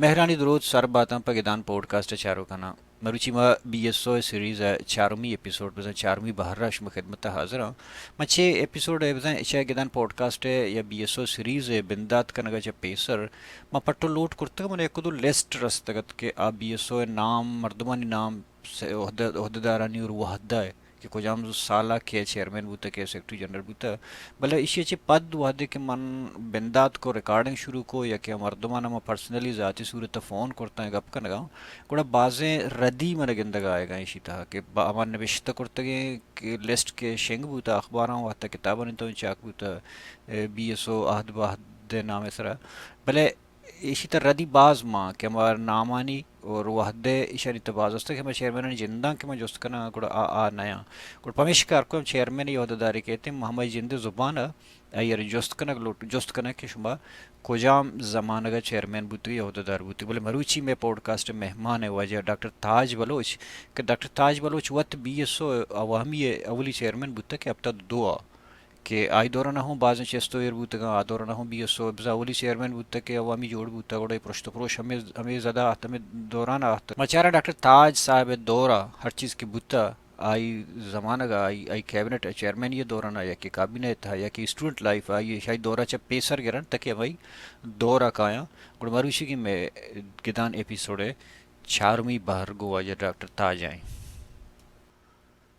مهرانی درود سر باتم پگدان پودکاسٹ چارو کنا مروچی ما بی ایس او سیریز ہے چارمی ایپیسوڈ بزن چارمی بہرش میں خدمت حاضر ہوں میں چھ ایپیسوڈ بزن چھ گدان پودکاسٹ یا بی ایس او سیریز بندات کنگا چھ پیسر ما پٹو لوٹ کرتا من ایک دو لسٹ رستگت کہ آ بی ایس او نام مردمانی نام عہدیدارانی اور وحدہ ہے کہ کجام سالہ کے چیئرمین بوتا کے سیکٹری جنرل بوتا بلے اسی چی پد وحدے کہ من بندات کو ریکارڈنگ شروع کو یا کہ مردمان ما پرسنلی ذاتی صورت فون کرتا ہے گپ کنگا گوڑا بازیں ردی من گندگا آئے گا اسی طرح کہ امان نوشتہ کرتگے کہ لسٹ کے شنگ بوتا اخباراں وحدہ کتاباں تو چاک بوتا بی ایس او عہد بہد نام سرا بلے اسی طرح ردی باز ماں کہ ہمار نامانی اور وحدے اشاری تباز است کہ ہمیں چیئرمین جندہ کہ میں جست کنا گوڑا آ نیا گوڑا پمیشکار کو چیئرمین یہ عہدیداری کہتے ہیں محمد جند زبان ایر جست کنا لوٹ جست کنا کہ شما کجام زمانہ کا چیئرمین بوتی عہدیدار بوتی بولے مروچی میں پوڈکاسٹ مہمان ہے وجہ ڈاکٹر تاج بلوچ کہ ڈاکٹر تاج بلوچ وقت بی ایس او عوامی اولی چیئرمین بوتا کہ اب تک دعا کہ آئی دورہ نہ ہوں بعض چیستو ایر بوتا گا آ دورہ نہ ہوں بی ایس او بزا اولی چیئرمین بوتا کہ عوامی جوڑ بوتا گوڑا پرشت پروش ہمیں زدہ آتا ہمیں دوران آتا مچارہ ڈاکٹر تاج صاحب دورہ ہر چیز کی بوتا آئی زمانہ گا آئی کیبنٹ چیئرمین یہ دورہ یا کہ کابینہ تھا یا کہ اسٹوڈنٹ لائف آئی شاید دورہ چا پیسر گرن تک بھائی دورہ کایا گوڑا مروشی کی میں گدان ایپیسوڈ ہے چارمی باہر گو آجا ڈاکٹر تاج آئیں.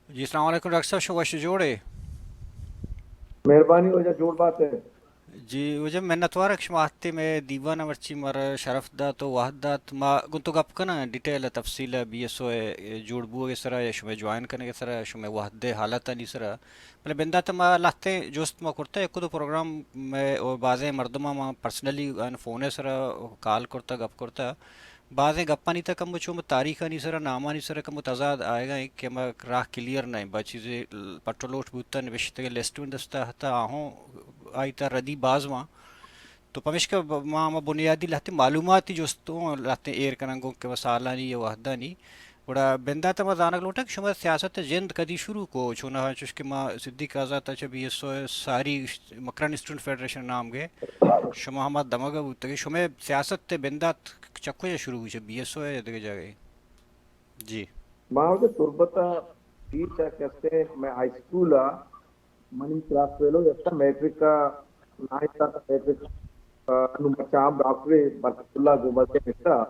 جی السلام علیکم ڈاکٹر صاحب شوش جوڑے مہربانی ہو جا جوڑ بات ہے. جی وجہ میں نتوارک شماعتی میں دیوانہ ورچی مر شرف دا تو واحد دات ما گنتو گپ کنا ڈیٹیل تفصیل بی ایس او جوڑ بو کے سرا یا شمع جوائن کرنے کے سرا یا شمع واحد حالت نہیں سرا مطلب بندہ تو ما لاتے جوست ما کرتا ہے کدو پروگرام میں اور بعض مردمہ ما پرسنلی فون سرا کال کرتا گپ کرتا بعض گپا نہیں تھا کم بچوں میں تاریخ نہیں سرا نامہ نہیں سرا کم تضاد آئے گا کہ میں راہ کلیئر نہیں با چیزیں پٹرولوٹ بوتا نوشتے کے لسٹ میں دستا ہتا آہوں آئی تا ردی باز ماں تو پمش کا ماں بنیادی لہتے معلوماتی جوستوں لہتے ایر کننگوں کہ مسالہ نہیں یا وحدہ نہیں بڑا بندہ تا مزانک لوٹا کہ شما سیاست جند کدی شروع کو چونا چوش کہ ماں صدیق آزاد تا بی ایس او ساری مکران اسٹوڈنٹ فیڈریشن نام گئے شما ہما دماغ بوتا کہ شما سیاست تے بندات چکو یا شروع ہوئی بی ایس او ہے دیکھ جا گئے. جی ماں کے تربتا ٹیچر کہتے میں ہائی اسکول منی کلاس فیلو یا میٹرک کا نائنتھ کا میٹرک چام ڈاکٹر برکت اللہ گوبر کے مٹا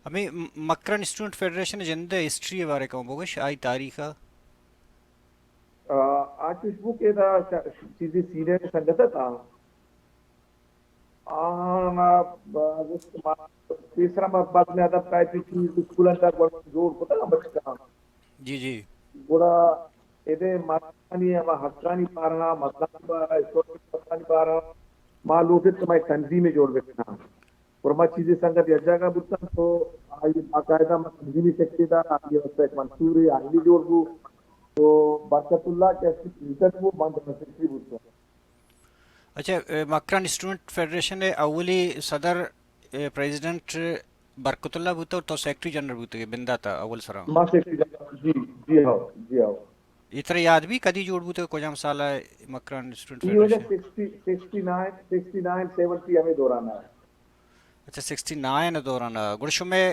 ہمیں مکران اسٹوڈنٹ فیڈریشن جند ہسٹری بارے کا بوگش آئی تاریخہ آج خوشبو کے تھا چیزیں سینئر سنگت تھا تیسرا بعد میں ادب کا اسکول جوڑ ہوتا بچہ جی جی گوڑا ede makani ama haqqani parana matlani para isoti haqqani para ma lotet to mai tanzim jod bekna اور ما چیزیں سنگت یا جگہ بوتن تو آئی باقاعدہ میں تنظیمی سیکٹری دا آئی وقت ایک منصوری آئلی جوڑ بو تو برکت اللہ کے ایسی چیزت وہ بند سیکٹری بوتن. اچھا مکران اسٹوڈنٹ فیڈریشن اولی صدر پریزیڈنٹ برکت اللہ بوتا تو سیکٹری جنرل بوتے بندہ تھا اول سرا ما سیکٹری جی ہاں جی ہاں یہ طرح یاد بھی کدی جوڑ بوتے کجام سالہ مکران اسٹوڈنٹ یہ وجہ فیڈریشن 69 70 ہمیں دورانا ہے. اچھا 69 دوران گڑشو میں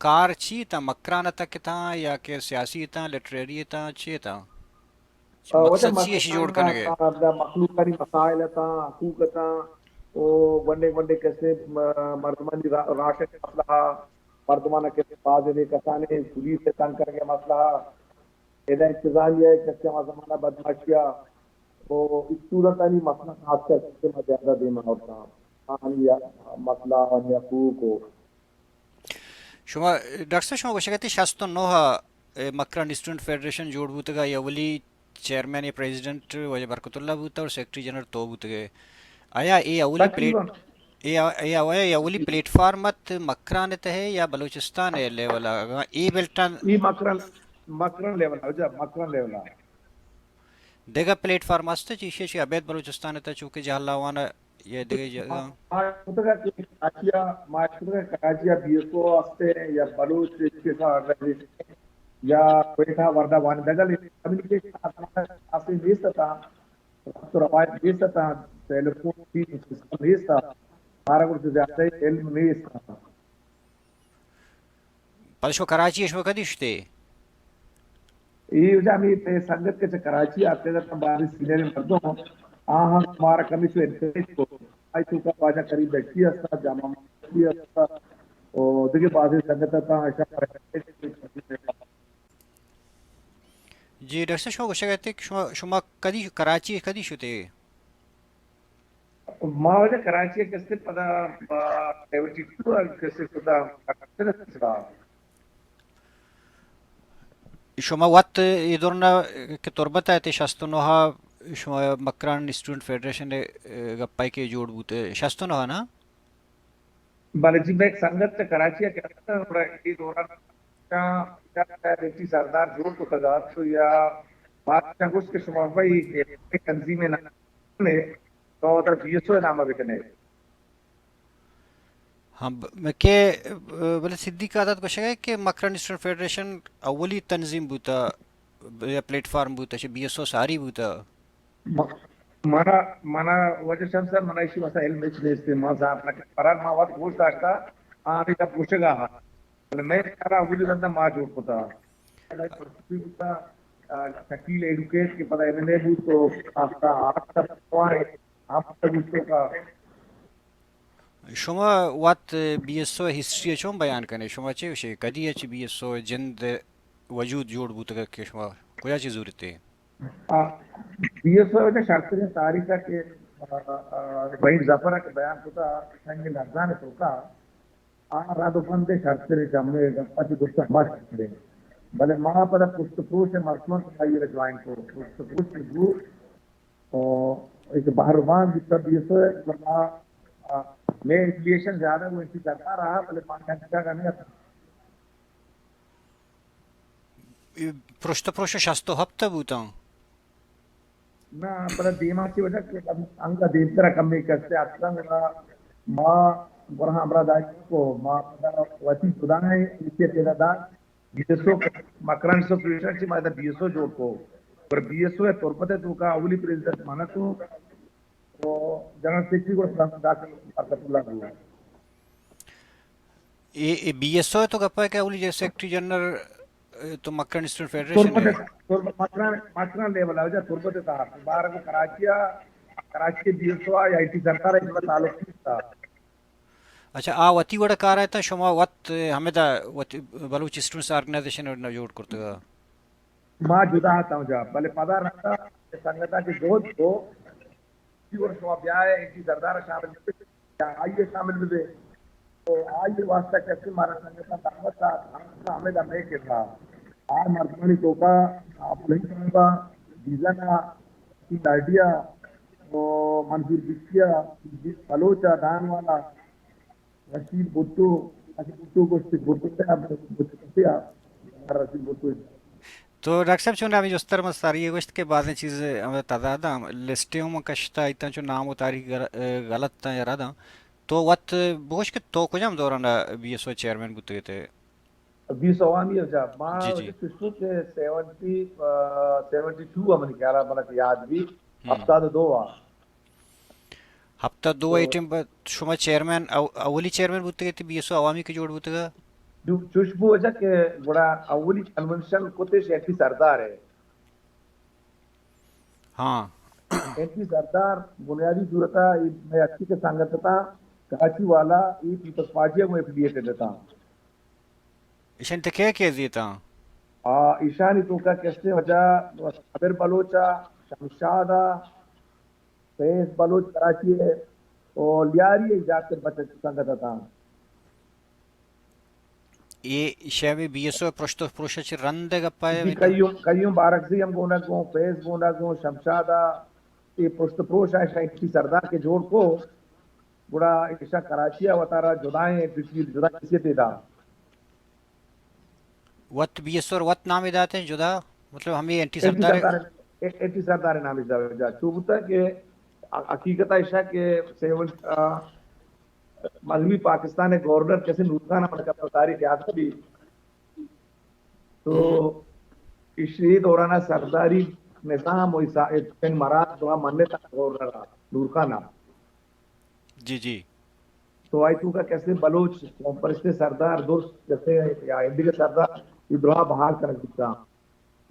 کار چی تا مکران تک تھا یا کہ سیاسی تھا لٹریری تھا چی تھا وجہ مقصد چی ایسی جوڑ کرنے گئے مخلوقانی مسائل تھا حقوق تھا وہ ونڈے ونڈے کیسے مردمانی راشن مسئلہ مردمانہ کیسے باز دے کسانے پولیس سے تنگ کر کے مسئلہ ایدا انتظامیہ ہے کچھ زمانہ بدماشیا وہ اسٹوڈنٹانی مسئلہ خاص کر کے میں زیادہ دینا ہوتا مسئلہ اور حقوق کو شما ڈاکٹر صاحب شما گوشہ کہتے 69 مکران اسٹوڈنٹ فیڈریشن جوڑ بوتے گا یا اولی چیئرمین یا پریزیڈنٹ وجہ برکت اللہ بوتا اور سیکٹری جنرل تو بوتے گئے آیا یہ اولی تقریباً یہ اولی پلیٹ فارمت مکرانت ہے یا بلوچستان ہے لیول ای بلٹن یہ مکرن لیول ہے جب مکرن لیول ہے دیگا پلیٹ فارم ہستے چیشے چی عبید بلوچستان تا چونکہ جہاں وانا یہ دیگا جگہ کراچیا بی ایس او ہستے یا بلوچ کے ساتھ یا کوئٹہ وردہ وان دگل کمیونیکیشن آسے بھیجتا تھا تو روایت بھیجتا تھا ٹیلیفون بھی سسٹم بھیجتا ہمارا کچھ زیادہ ہی علم نہیں اس کا. پدشو کراچی شو کدیشتے یہ وجہ ہمیں سنگت کے کراچی آتے ہیں تو بارش سینئر مردوں ہاں ہمارا کمی سے انکریج کو آئی تو کا باجا قریب بیٹھی ہستا جامع بیٹھی ہستا اور دیکھیں بازی سنگت تھا ایسا. جی ڈاکٹر صاحب شما گوشه گفته که شما کدی کراچی کدی شده ما وجہ کراچی کسے پتا 72 کسے پتا کسے شما وقت ایدورنا که تربت ہے شستونوها شما مکران اسٹوڈنٹ فیڈریشن گپائی کے جوڑ بوتے شستونوها نا بلے جی میں ایک سنگت کراچی کہتا ہے یہ دوران ڈپٹی سردار جوڑ کو تضاد شو یا بادشاہ گوشت کے شما بھائی تنظیمیں نے تو ادھر بی ایس او نامہ بکنے ہاں کہ بلے صدیق عادت گوشه گئے کہ مکران اسٹوڈنٹ فیڈریشن اولی تنظیم بوتا یا پلیٹ فارم بوتا چه بی ایس او ساری بوتا مانا وجہ شمس سر منا اسی مسائل میں چلیستے ماں صاحب نے فرار ماں وقت گوشت آشتا آنی جب پوچھے گا میں کہا اولی رندہ ماں جوڑ پتا شکیل ایڈوکیٹ کے پتہ ایم نے بود تو آفتا آفتا پتوائے آفتا گوشتوں کا شما وقت بی ایس او ہسٹری چون بیان کرنے شما چه وشه کدی چه بی ایس او جند وجود جوڑ بوتا کہ شما کویا چیز ضرورت ہے بی ایس او وجہ شرطیں تاریخہ کے وحید ظفرہ کے بیان ہوتا سنگ لرزان تو کا رادو فندے شرطیں جامعے پچھ دوستا باش کرتے بلے ماں پر پشت پروش مرسمن سائی رجوائن کو پشت پروش کے گروپ ایک باہروان جتا بی ایس او ہے میں افلیشن زیادہ وہ انسی کرتا رہا بلے پانچ گھنٹہ کا نہیں آتا پرشت پروش شستو ہفته بوتا نہ بلے دیما کی وجہ کہ انگا دیمترہ کمی کرتے اصلا ماں برہاں امرہ دائی کو ماں وطی خدای اسے تیرہ دار بی ایس او مکران سو پریشن چی ماں بی ایس او جوڑ کو پر بی ایس او ہے طور پتے تو کا اولی پریزیڈنٹ مانا تو جنرل سیکٹری کو سلام داخل برکت اللہ ہوا بی ایس او تو گپا ہے کہ اولی جو سیکٹری جنرل تو مکران اسٹوڈنٹ طور فیڈریشن پتے ہے مکران لیول ہے طور پتے تھا بارہ کو Karachi B S O I T سرکار ایک بار تعلق کی تھا اچھا آ وتی وڑا کار ہے تا شما وقت ہمیں دا بلوچ اسٹوڈنٹس آرگنائزیشن وڑنا جوڑ کرتے گا ماں جدا آتا ہوں جا بلے پدا رکھتا سنگتا کی دوست کو اسی ورس شما بیائے ایک کی زردار شامل ہوئے آئیے شامل ہوئے تو آئیے واسطہ کیسے مارا سنگتا دعوت تھا ہمیں دا میں کے تھا آج مردمانی توکا آپ نہیں کرنگا دیزنا کی لائٹیا منظور بکیا بلوچا دان والا رشید بھٹو بھٹو کو بھٹو سے رشید بھٹو تو ڈاکٹر صاحب چون ہمیں جستر مستاری گوشت کے بعض چیز ہمیں تعداد لسٹوں میں کشتا اتنا چون نام و تاریخ غلط تا یا رہا تو وقت بوش کے تو کجام دوران بی ایس او چیئرمین بوتے تھے 20 عوامی ہے جب ماں جی جی سسٹو کے 72 ہم نے کہا بنا یاد بھی ہوں ہفتہ دو ہفتہ دو تو ایٹم شما چیئرمین اولی چیئرمین بوتے تھے بی ایس او عوامی کے جوڑ بوتے گا چشبو وجہ کہ بڑا اولی کنونشن کوتے شیٹی سردار ہے ہاں اینٹی سردار بنیادی صورتہ میں اچھی کے سانگت تھا کراچی والا یہ پیپلز پارٹی کو ایفیلیٹڈ تھا اشان تکے کے دیتا ایشانی تو کا کیسے وجہ صابر بلوچا شمشادہ فیض بلوچ کراچی ہے اور لیاری جا کر بچے سنگت تھا یہ شہر بی ایس او پرشتو پروشہ چی رند گپا ہے جی ویتا کئیوں بارکزی ہم گونا گوں فیض گونا گوں شمشادہ یہ پشت پروش ہے شاہی سردار کے جوڑ کو بڑا ایشا کراچی وطارہ جدائیں جدا کسی تے دا وقت بی ایس او اور وقت نام اداتے ہیں جدا مطلب ہمیں اینٹی اینٹی سردار سردار اینٹی سردار نام جا چوبتا کہ حقیقت ایشا کے سیول مغربی پاکستان گورنر کیسے نورخان احمد کا تاریخ یاد بھی تو اس دوران سرداری نظام مراد دعا مننے تک گورنر نورخان جی جی تو آئی تو کا کیسے بلوچ پرستے سردار دوست جیسے یا ہندی کے سردار ادرا بحال کر دیتا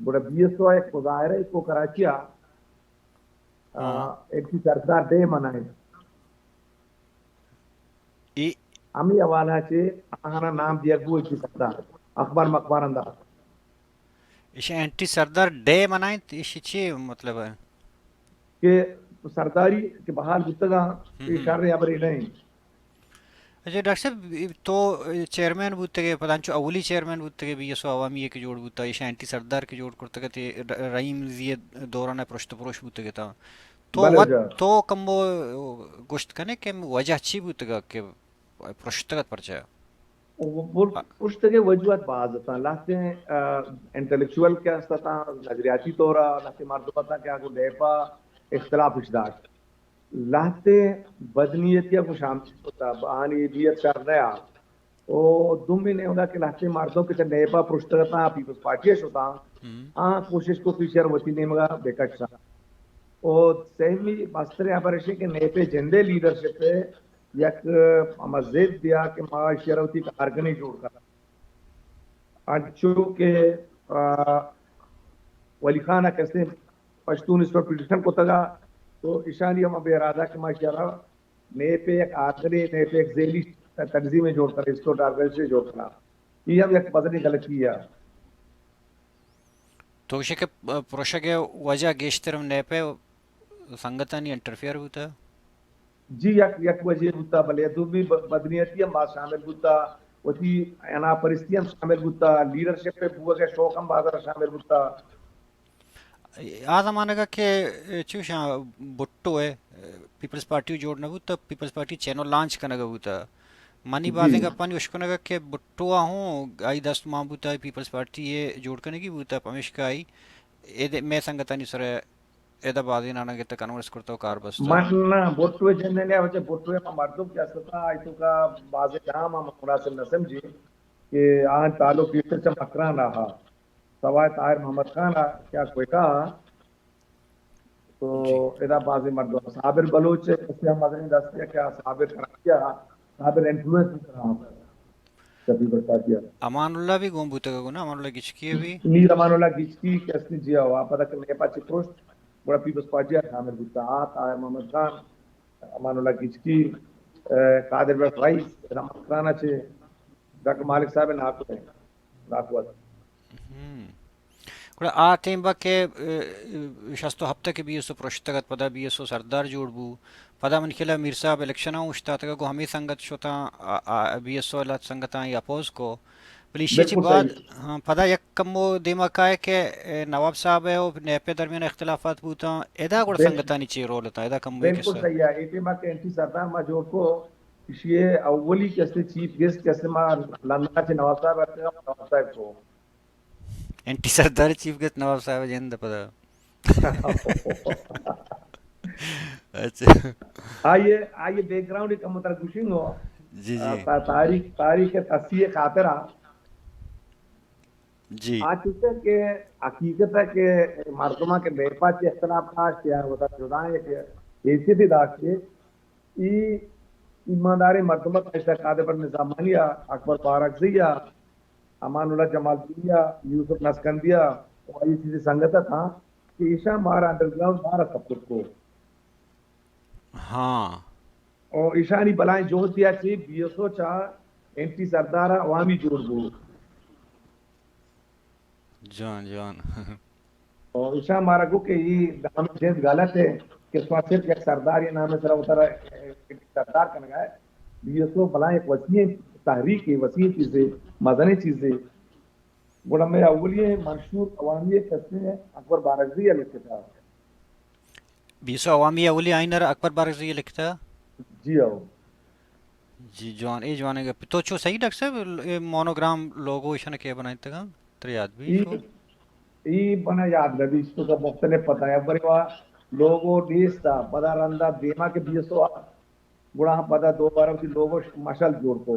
بڑا بی ایس او ایک مظاہرہ کو کراچیا ہاں ایک کی سردار ڈے منائے ای امی حوالہ سے آہانا نام دیا گو ایک کی سردار اخبار مخبار انداز ایشی اینٹی سردار ڈے منائیں ایشی چی مطلب ہے کہ سرداری کے بحال گتگا اشارے یا بری نہیں اچھا ڈاکٹر صاحب تو چیئرمین بودتے گے پتانچو اولی چیئرمین بودتے گے بی ایس او عوامی کے جوڑ بودتا ایشی اینٹی سردار کے جوڑ کرتے گے تے رحیم زی دوران پرشت پروش بودتے گے تا تو بلے وات جا تو کمبو گوشت کنے کہ وجہ چی بودتے گا کہ پرشتگت پرچا پشت کے وجوہات بعض تھا لاتے ہیں انٹلیکچوئل کیا تھا نظریاتی طورا لاتے مردمتا کیا کو ڈیپا اختلاف اشداش لاتے بدنیتیا کو شامل ہوتا آنی دیت کر نیا او دم بھی نہیں ہوگا کہ لاتے مردوں کے چھ نیپا پرشتگتا پیپلز پارٹیش ہوتا کوشش کو فیچر ہوتی نہیں مگا بیکٹ سا اور سہمی مستر آپریشن کے نیپے جندے لیڈرشپ ہے یک مزید دیا کہ معاشرتی کارگنی جوڑ کر انچو کے ولی خانہ کیسے پشتون اس پر پٹیشن کو تگا تو اشانی ہم بے ارادہ کہ معاشرہ نیپے ایک آخری نیپے ایک ذیلی تنظیمیں جوڑ کر اس کو ڈارگل سے جوڑ کرنا یہ ہم یک بدنی غلط کیا تو ایشی کہ پروشہ کے وجہ گیشترم نیپے سنگتانی انٹرفیئر ہوتا جی یک وجہ ہوتا بلے دو بھی بدنیتی ہم بات شامل ہوتا وتی انا پرستی ہم شامل ہوتا لیڈرشپ پہ بوا کے شوق ہم بازار شامل ہوتا آ زمانہ کا کہ چوشا بٹو ہے پیپلز پارٹی جوڑنا ہوتا پیپلز پارٹی چینل لانچ کرنا ہوتا منی جی بازیں کا پانی اشکنا کا کہ بٹوا ہوں آئی دست ماں بوتا ہے پیپلز پارٹی یہ جوڑ کرنے کی بوتا پمیش کا آئی میں سنگتانی سر ایدا بازی نانا کے تک کنورس کرتا ہوں کار بستا من بوٹوے جننے لیا وچے بوٹوے ہم مردم کیا ستا آئی تو کا بازے نام ہم مناسب نہ سمجھی کہ آن تعلق پیٹر چم اکران رہا سوائے طاہر محمد خان کیا کوئی کہا تو جی ادا بازی مردم صابر بلوچ کسی ہم مدنی دست کیا کیا صابر کرا کیا صابر انفلوئنس بھی کرا کبھی بتا دیا امان اللہ بھی گوم بوتا گا نا امان اللہ گچکی بھی میر امان اللہ گچکی کسنی جیا ہوا پتہ کہ نیپا چپروش بڑا پیپلز پارٹی شامل ہوتا طاہر محمد خان امان اللہ گچکی قادر بٹ رئیس رحمت خانہ چھے ڈاکٹر مالک صاحب ناکو ہیں ناکو کڑا آ تیم با کہ شستو ہفتہ کے بی ایس او پرشتگت پدا بی ایس او سردار جوڑ بو پدا من کھلا میر صاحب الیکشن اشتا تگا گو ہمیں سنگت شتا بی ایس او اللہ سنگتاں یا اپوز کو پلیشی چی بالکل بعد صحیح پدا یک کمو دیما کا ہے کہ نواب صاحب ہے اور نیپے درمیان اختلافات بوتا ادا گوڑا سنگتانی چی رول ہوتا ادا کم ہوئی بالکل کسا صحیح ہے ایٹی ماں کے انٹی سردار ماں جوڑ کو یہ اولی کیسے چیف گیسٹ کیسے ماں لندہ سے نواب صاحب رکھتے ہیں نواب صاحب کو اینٹی سردار چیف گیسٹ نواب صاحب جند پدا اچھا آئیے بیک گراؤنڈ ایک مطلب گوشنگ ہو جی جی تاریخ تصحیح خاطرہ جی آ چکے کہ حقیقت ہے کہ مردمہ کے نیپا کے اختلاف داشت یا ہوتا جدائیں کہ حیثیتی داشت کے ای ایمانداری مردمہ کا اشتقاد پر نظامانیہ اکبر بارکزیہ امان اللہ جمال دیا یوسف نسکندیہ اور یہ چیزیں سنگتا تھا کہ ایشا مارا انڈرگراؤنڈ مارا سب کچھ کو ہاں اور ایشانی بلائیں جو دیا چی بیسو چاہ انٹی سردارہ عوامی جوڑ بو جان جان اور ایشا مارا کو کہ یہ نام جیس غلط ہے کہ اس وقت صرف ایک سردار یہ نام سر اترا سردار کا لگا ہے بیسو بلائیں ایک وسیع تحریک ہے وسیع چیزیں مدنی چیزیں بڑا میں اولیے منشور عوامی کہتے ہیں اکبر بارکزی لکھتے تھا بیسو عوامی اولی آئینر اکبر بارکزی لکھتا جی آؤ جی جوان اے جوانے گا تو چو صحیح ڈاکٹر صاحب مونوگرام لوگو ایشان کے بنائیں تگا تر یاد بھی شو ای بنا یاد نبی اس کو مختلف پتہ ہے بڑی وہاں لوگو دیس تھا پدا رندہ دیما کے بیسو بڑا ہم پدا دو باروں کی لوگو مشل جوڑ کو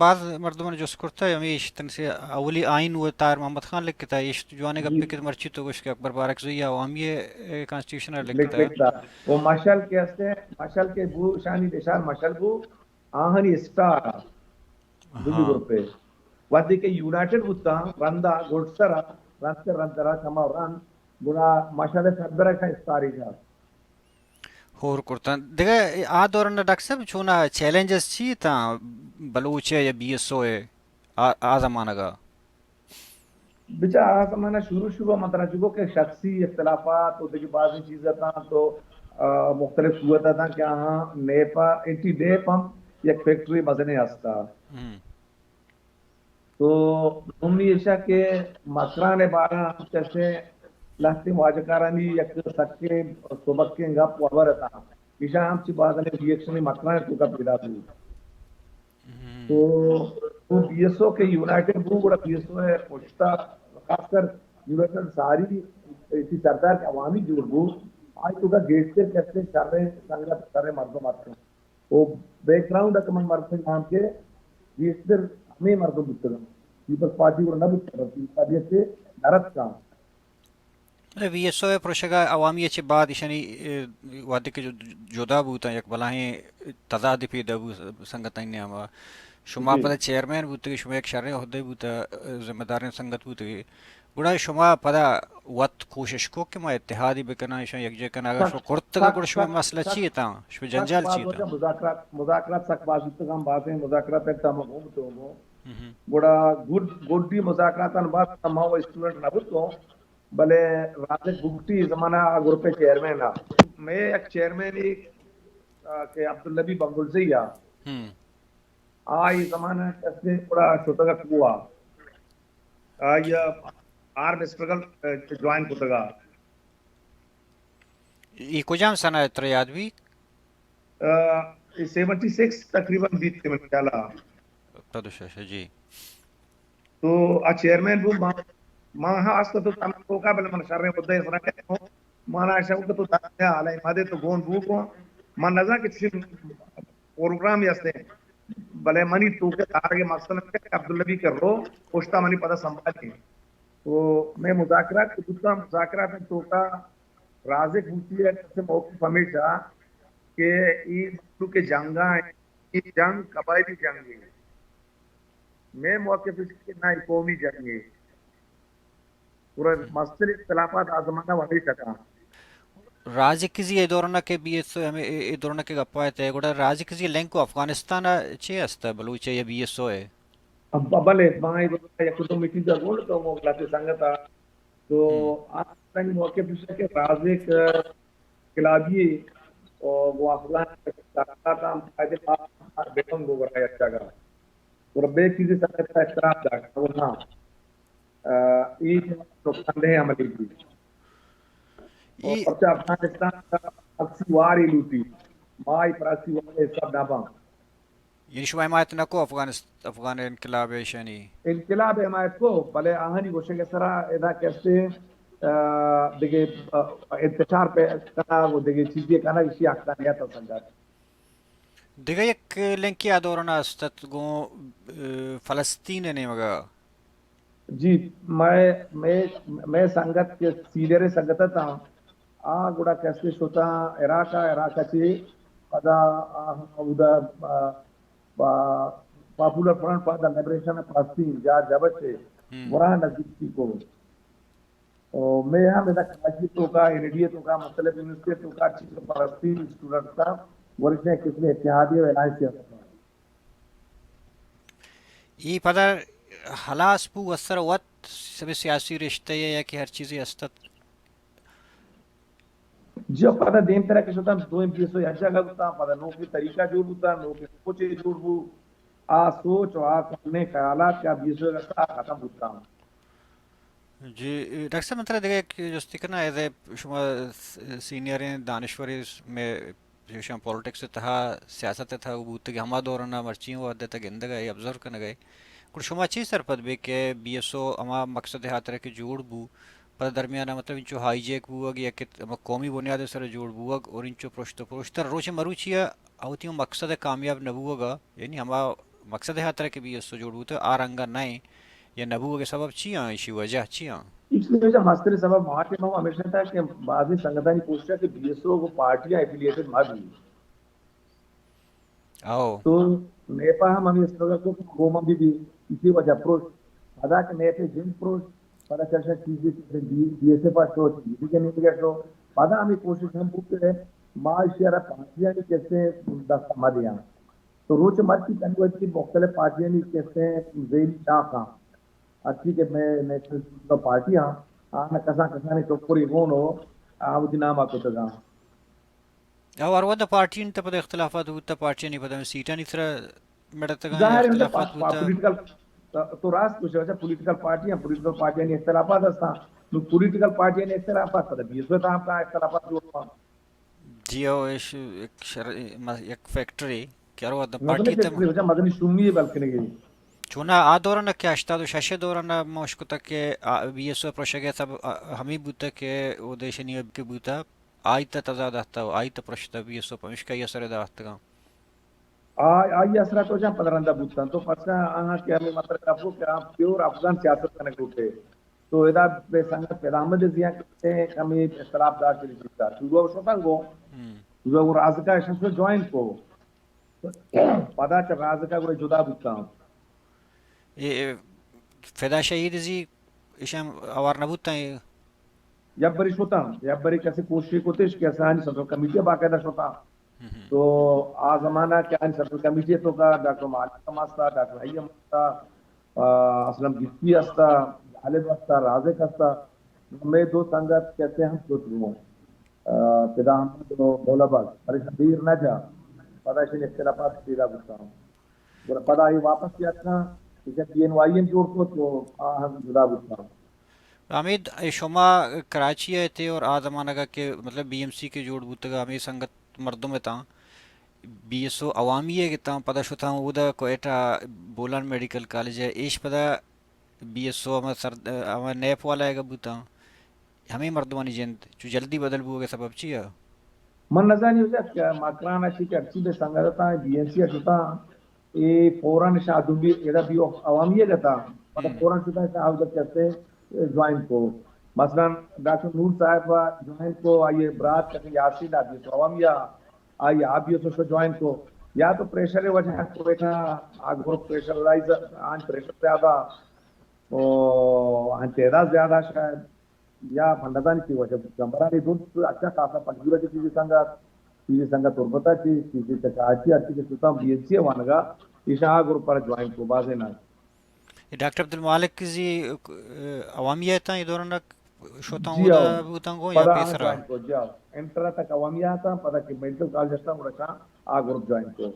بعض مردمان جو سکرتا ہے ہمیش تن سے اولی آئین وہ تار محمد خان لکھتا ہے یہ جوانے جی گپے کے مرچی تو اس کے اکبر بارک زویا وہ ہم یہ کانسٹیٹیوشن لکھتا ہے. لکھتا وہ مشل کے ہستے مشل کے بو شانی دیشان مشل بو آہنی اسٹار دلی ہاں گروپے وادی کے یونائٹڈ بوتا رندا گوڈسرا رنترا کما رن گنا مشل فبرا کا اسٹاری تھا ہور کرتا دیکھا آ دوران ڈاکٹر صاحب چھونا چیلنجز چی تا بلوچ ہے یا بی ایس او ہے آ زمانہ کا. بچا زمانہ شروع مطلب جو کہ شخصی اختلافات تو دیکھیں بعض چیزیں تھا تو مختلف ہوا تھا کہ ہاں نیپا انٹی نیپ ہم ایک فیکٹری مزنے ہستا ہم، تو نمی ایشا کے مکران بارا کیسے لہتی واجکارانی یک سکے سبک کے گپ وبر تھا ایشا ہم چی بات نے ریئیکشن مکران تو کا پیدا تھی تو وہ بی ایس او کے یونائٹڈ وہ بڑا بی ایس او ہے پوچھتا خاص کر یونائٹڈ ساری اسی سردار کے عوامی جوڑ وہ آج تو کا گیٹ سے کیسے کر رہے سنگت کر رہے مردم آتے ہیں وہ بیک گراؤنڈ اکمن مرد نام کے گیٹر ہمیں مردم بکتے ہیں پیپلز پارٹی کو نہ بکتے ہیں پیپلز پارٹی سے نرد کا وی ایس او پروشگا عوامی چه بعد ایشانی وادی که جدا بودن یک بلاهی تضاد پیدا بود سنگت این اما شما جی پدا چیرمن بود که شما یک شرعی عہده بود ذمہ دارین سنگت بود گوڑا شما پدا وقت کوشش کو که ما اتحادی بکنن ایشان یک جه کن اگر شما سخت کرد تگا گوڑا سخت شما سخت مسئلہ چیه سخت تا شما سخت جنجال بات چیه ہو تا. جائے مذاکرات سخت بات تک ہم باتیں مذاکرات تک ہم گھومتے ہوں بڑا گڈی مذاکرات بعد تمام اسٹوڈنٹ نہ بتو بلے رازق بگٹی زمانہ گروپ چیئرمین میں ایک چیئرمین ہی کہ عبدالنبی بنگلزیا آئی زمانہ کیسے بڑا چھوٹا کا ہوا آئی آر اسٹرگل جوائن کو تگا ای کجام سنہ اتر یاد بھی 76 تقریباً بیت کے من ڈالا پردوشش جی تو چیئرمین وہ ماں ہاں اس تو تم کو کا بل من شر مدے سنا کہ مانا شوق تو دیا علی مادے تو گون بو کو من نظر کہ کسی پروگرام یستے بلے منی تو کے آگے مقصد ہے کہ عبدالنبی کر رو پوچھتا منی پتہ سنبھال تو میں مذاکرات دوسرا مذاکرات میں تو کا رازق ہوتی ہے سے موقف ہمیشہ کہ یہ مطلب کے جنگاں ہیں یہ جنگ قبائلی جنگ ہے میں موقف اس کے نہ قومی جنگ ہے پورا مستر اختلافات آزمانہ وہی تکا راجکزی ای دورنا کے بی ایس او ہمیں ای دورنا کے گپا ہے گوڑا راجکزی لنک کو افغانستان چه است بلوچ یا بی ایس او ہے. اب بلے مائی یا کتب میٹنگ کا گول تو وہ کلاس سنگتا تو آج تک موقف اس کے رازق کلابی اور وہ افغان کا فائدے پاس بیٹن کو بڑا اچھا گا اور بے چیزیں سکتا احترام دا وہ نا یہ نقصان دہ عملی کی اور ای پرچہ افغانستان کا اکسی واری لوٹی مائی پراسی والے سب ڈابا یعنی شما حمایت نکو افغان انقلاب ایشانی. انقلاب حمایت کو بلے آہنی گوشے کے سرا ادا کیسے دیکھے انتشار پہ کنا وہ دیکھے چیزیں کنا اسی حقانیت اور سنجات دیگه یک لنکی ادورنا استت گو فلسطین نے مگا جی میں سنگت کے سیدھے سنگت تھا آ گڑا کیسے سوتا عراق چی پدا ادا popular front for the liberation of فلسطین جا جبت سے مران نزدیکی کو میں یہاں میرا کراچی تو کا انڈیا تو کا مختلف یونیورسٹی تو کا چیز فلسطین اسٹوڈنٹ تھا ورشن کس نے اتحادی و الائنس کیا تھا ای پدر حلاس بو اثر وقت سب سیاسی رشتے یا کہ ہر چیزی استت. جو پتا دین طرح کے سوتا دو پیسو اچھا کرتا پتا نو کی طریقہ جوڑ ہوتا نو کی سوچے جوڑ ہو آ سوچ اور آ کرنے خیالات کا بیسو کا ختم ہوتا ہوں جی ڈاکٹر صاحب مطلب دیگه جستی کنا ایز شما سینئر دانشوری میں شما پالیٹکس تھا سیاست تھا وہ بوتے کہ ہما دورنا مرچی ہوا دے تک اندگا ای ابزرو کنا گئے کل شما چی سرپد بے کہ بی ایس او اما مقصد ہاتھ رکھ جوڑ بو پر درمیانہ مطلب انچو ہائی جیک بوگ یا کہ قومی بنیاد سر جوڑ بوگ اور انچو پرشتہ پرشتہ روچ مروچیا اوتی مقصد کامیاب نبوگا یعنی ہما مقصد ہے طرح کہ بی ایس او جوڑ ہوتا آرنگا نئے یا نبو کے سبب چیاں اسی وجہ چیاں اس لیے جو مستری سبب وہاں کے میں ہمیشہ تھا کہ بعضی سنگھن کوشش ہے کہ بی ایس او کو پارٹیاں ایفیلیٹڈ مت ہوئی او تو نیپا ہم اس طرح کو گوما بھی اسی وجہ پروش ادا کہ نیپے جن پروش پتا چلتا چیزیں بی ایس ایف شو چیزیں کے نہیں شو پتا ہمیں کوشش ہم پوچھتے ہیں مال شیئر پارٹیاں کیسے دستہ مدیاں تو روچ مت کی کنویت کی مختلف پارٹیاں کیسے ذیلی شاخ ہاں اچھی کہ میں نیشنل پارٹی ہاں آنا کساں کساں نے چوکری ہون ہو آب دی نام آکو تگا او اور ودا پارٹی انت پتہ اختلافات ہوتا پارٹی نہیں پتہ سیٹا نہیں طرح مڑتا گا یا ظاہر ہے اختلافات ہوتا پولیٹیکل تو راست کچھ ہے پولیٹیکل پارٹیاں نے اختلافات ہستا پولیٹیکل پارٹیاں نے اختلافات پتہ بھی اس میں تو ہم کا اختلافات جو جی او ایک فیکٹری کیا رو ودا مدنی پارٹی تم فیکٹری وجہ مدنی شمی ہے بلکہ نہیں چونا آ دوران کہ اشتا تو شش دوران مشکو تک کہ بی ایس او پروشگے سب ہمیں بوتا کہ وہ دیشنی اب کے بوتا آئی تا تزاد آتا آئی تا پرشتا بی ایس او پمشکا یہ سر دا آتا گا آئی اثرات ہو جائیں پدرندہ بوتاں تو پسا آہاں کہ ہمیں مطلب کافو کہ آپ پیور افغان سیاست کرنے کو اٹھے تو ادا بے سنگت پیغامد زیاں کہتے ہیں کہ ہمیں اختلاف دار چلی جیتا شروع ہو شوطاں گو شروع ہو رازقہ اشن سے جوائن کو پدا چا رازقہ کو جدا بوتاں یہ فدا شہید زی اشام اوار نبوتا ہے جب بری شوطاں جب بری کسی کوشش کو تیش کہ سانی سنٹرل کمیٹی باقاعدہ شوطاں تو آ زمانہ کیا سنٹرل کمیٹی تو کا ڈاکٹر مالک ماستا ڈاکٹر حیم استا اسلم گفتی استا غالب استا رازق استا میں دو سنگت کہتے ہیں ہم سوچ رہے ہیں پدا ہم تو بولا باز پریشان دیر نہ جا پدا اشن اختلافات پیدا کرتا ہوں پدا یہ واپس کیا تھا کہ جب پی این وائی ایم جوڑ کو تو ہم جدا بکتا ہوں حمید شما کراچی آئے تھے اور آ زمانہ کا کہ مطلب بی ایم سی کے جوڑ بوتا گا ہمیں سنگت مردوں میں تھا بی ایس او عوامی ہے کہ تھا پتہ شو تھا وہ دا کوئٹہ بولان میڈیکل کالج ہے ایش پتہ بی ایس او ہمیں سر ہمیں نیپ والا ہے گا بوتا ہمیں مردمانی جند جو جلدی بدل بو کے سبب چیا من نزانی ہو جائے کہ مکران اچھی کہ اچھی بے سنگرتا ہے بی این سی اچھتا یہ فوراً شادو بھی ایدہ بھی عوامی ہے گتا مطلب فوراً شدہ ہے صاحب جب کہتے جوائن کو مثلا ڈاکٹر نور صاحب جوائن کو آئیے برات کہیں یاسین آدھی تو عوامی آئیے آپ بھی اس کو جوائن کو یا تو پریشر وجہ کو بیٹھا آگور پریشرائز آن پریشر زیادہ آن تعداد زیادہ شاید یا بندگان کی وجہ گمبرانی دون اچھا کافا پنجیبہ کی چیزی سنگا تربتا چی چیزی تکاچی اچھی کے سلطان بی ایس سی وانگا ایشا گروپ پر جوائن کو بازے نا یہ ڈاکٹر عبدالمالک زی عوامی ہے تھا یہ دوران شوتا ہوں جی دا آؤ بوتا گو یا پدا آن پیسرا جوائن کو جی آؤ انٹرا تک عوامی آتا پدا کہ میڈیکل کالج استا مرچا گروپ جوائن کو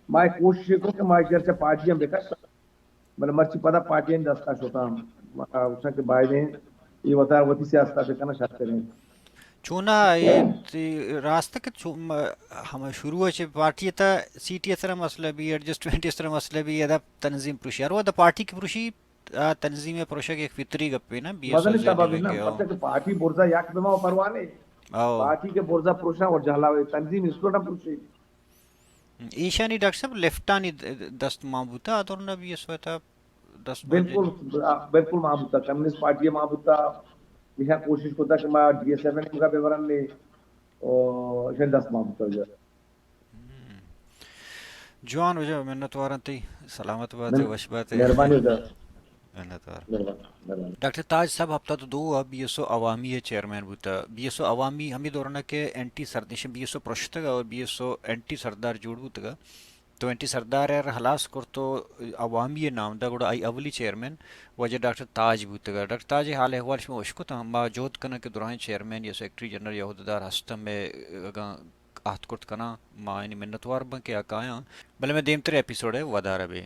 میں کوشش کو کہ میں چرچا پارٹیاں بیکا بل مرچی پدا پارٹیاں دستا شوتا اسا کے بائدیں یہ وطار وطی سیاستہ بیکانا شاکتے رہیں چونا یہ راستہ کہ ہم شروع ہے پارٹی تا سیٹی اس طرح مسئلہ بھی ایڈجسٹمنٹ اس طرح مسئلہ بھی ادا تنظیم پروشی اور وہ دا پارٹی کی پروشی تنظیم پروشا کے ایک فطری گپے نا بی ایس او مدنی زیدی سبب میں نا گیا پتہ کہ پارٹی برزا یک بما پروانے او پارٹی کے برزا پروشا اور جہلاوے تنظیم اس کو نہ پروشی ایشانی ڈاکٹر صاحب لیفٹانی دست معبوتا ادورنا بی ایس او تھا دست بالکل مانجنی بالکل محبوبہ کمیونسٹ پارٹی محبوبہ یہ کوشش کرتا کہ میں ڈی ایس ایف این کا بیورن لے اور شن دست محبوبہ جو جوان ہو جا منت وارن تی سلامت بات ہے وش بات ہے مہربانی ہوتا منت وار مہربانی ڈاکٹر تاج صاحب ہفتہ تو دو بی ایس او عوامی ہے چیئرمین بوتا بی ایس او عوامی ہمیں دورنا کے اینٹی سردیش بی ایس او پرشتگا اور بی ایس او اینٹی سردار جوڑ بوتگا تو اینٹی سردار ہے حلاس کر تو عوامی نام دا گوڑا آئی اولی چیئرمین وجہ ڈاکٹر تاج بوتگا ڈاکٹر تاج حال احوال میں اشکو تھا ما جوت کنا کے دوران چیئرمین یا سیکٹری جنرل یا عہدیدار ہستم میں آہت کرت کنا ما یعنی منتوار بن کے آکایا بلے میں دیم ترے ایپیسوڈ ہے ودار بے